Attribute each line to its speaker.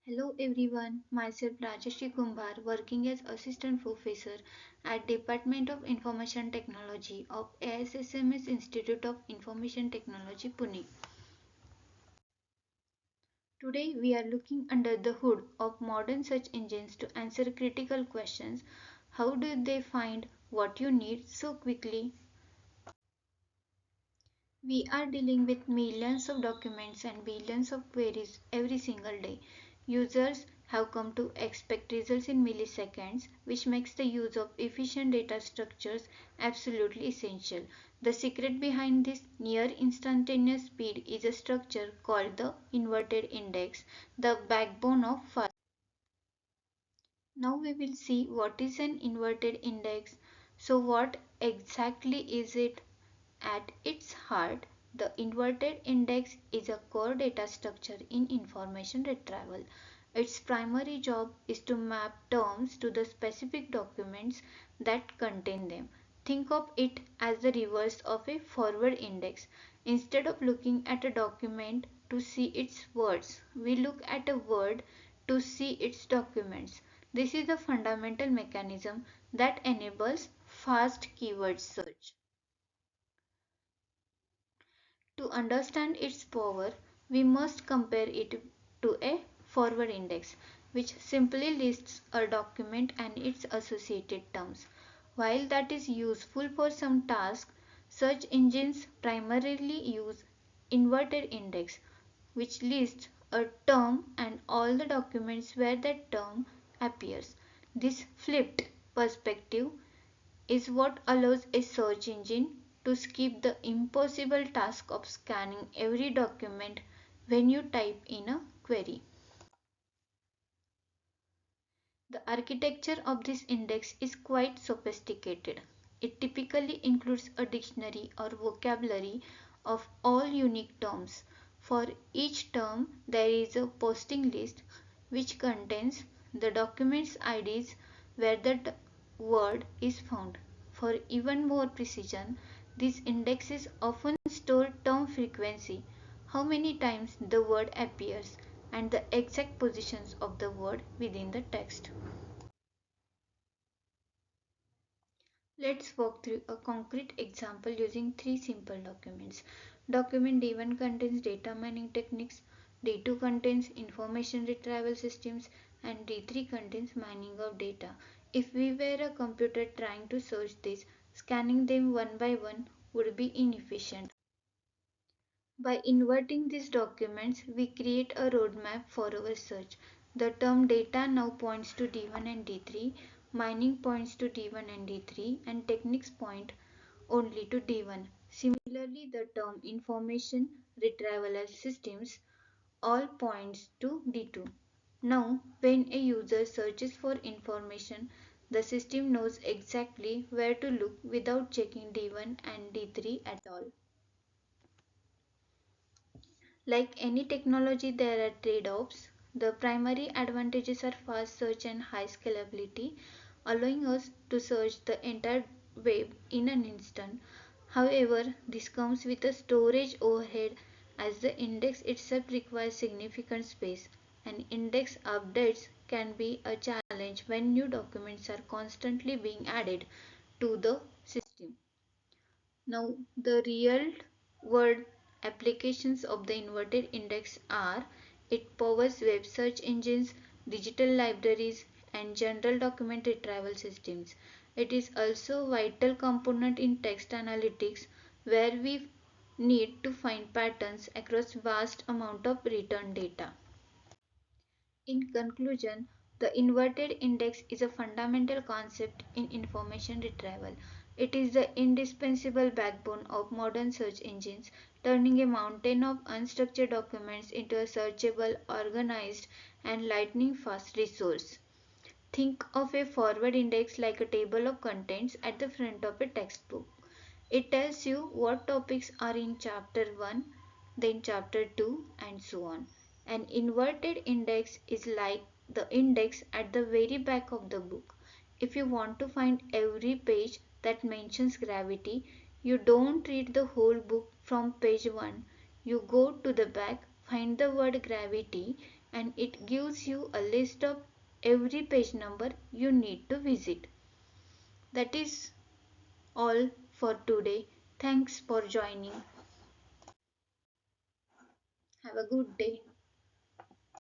Speaker 1: Hello everyone, myself Rajashri Kumbar working as Assistant Professor at Department of Information Technology of ASSMS Institute of Information Technology Pune. Today we are looking under the hood of modern search engines to answer critical questions. How do they find what you need so quickly? We are dealing with millions of documents and billions of queries every single day. Users have come to expect results in milliseconds, which makes the use of efficient data structures absolutely essential. The secret behind this near instantaneous speed is a structure called the inverted index, the backbone of fast. Now we will see what is an inverted index. So what exactly is it? At its heart, the inverted index is a core data structure in information retrieval. Its primary job is to map terms to the specific documents that contain them. Think of it as the reverse of a forward index. Instead of looking at a document to see its words, we look at a word to see its documents. This is the fundamental mechanism that enables fast keyword search. To understand its power, we must compare it to a forward index, which simply lists a document and its associated terms. While that is useful for some tasks, search engines primarily use inverted index, which lists a term and all the documents where that term appears. This flipped perspective is what allows a search engine to skip the impossible task of scanning every document when you type in a query. The architecture of this index is quite sophisticated. It typically includes a dictionary or vocabulary of all unique terms. For each term, there is a posting list which contains the document's IDs where the word is found. For even more precision, these indexes often store term frequency, how many times the word appears, and the exact positions of the word within the text. Let's walk through a concrete example using three simple documents. Document D1 contains data mining techniques, D2 contains information retrieval systems, and D3 contains mining of data. If we were a computer trying to search this, scanning them one by one would be inefficient. By inverting these documents, we create a roadmap for our search. The term data now points to D1 and D3, mining points to D1 and D3, and techniques point only to D1. Similarly, the term information retrieval systems all points to D2. Now, when a user searches for information, the system knows exactly where to look without checking D1 and D3 at all. Like any technology, there are trade-offs. The primary advantages are fast search and high scalability, allowing us to search the entire web in an instant. However, this comes with a storage overhead as the index itself requires significant space, and index updates can be a challenge when new documents are constantly being added to the system. Now, the real world applications of the inverted index are it powers web search engines, digital libraries, and general document retrieval systems. It is also a vital component in text analytics where we need to find patterns across vast amount of written data. In conclusion, the inverted index is a fundamental concept in information retrieval. It is the indispensable backbone of modern search engines, turning a mountain of unstructured documents into a searchable, organized, and lightning fast resource. Think of a forward index like a table of contents at the front of a textbook. It tells you what topics are in chapter 1, then chapter 2, and so on. An inverted index is like the index at the very back of the book. If you want to find every page that mentions gravity, you don't read the whole book from page 1. You go to the back, find the word gravity, and it gives you a list of every page number you need to visit. That is all for today. Thanks for joining. Have a good day.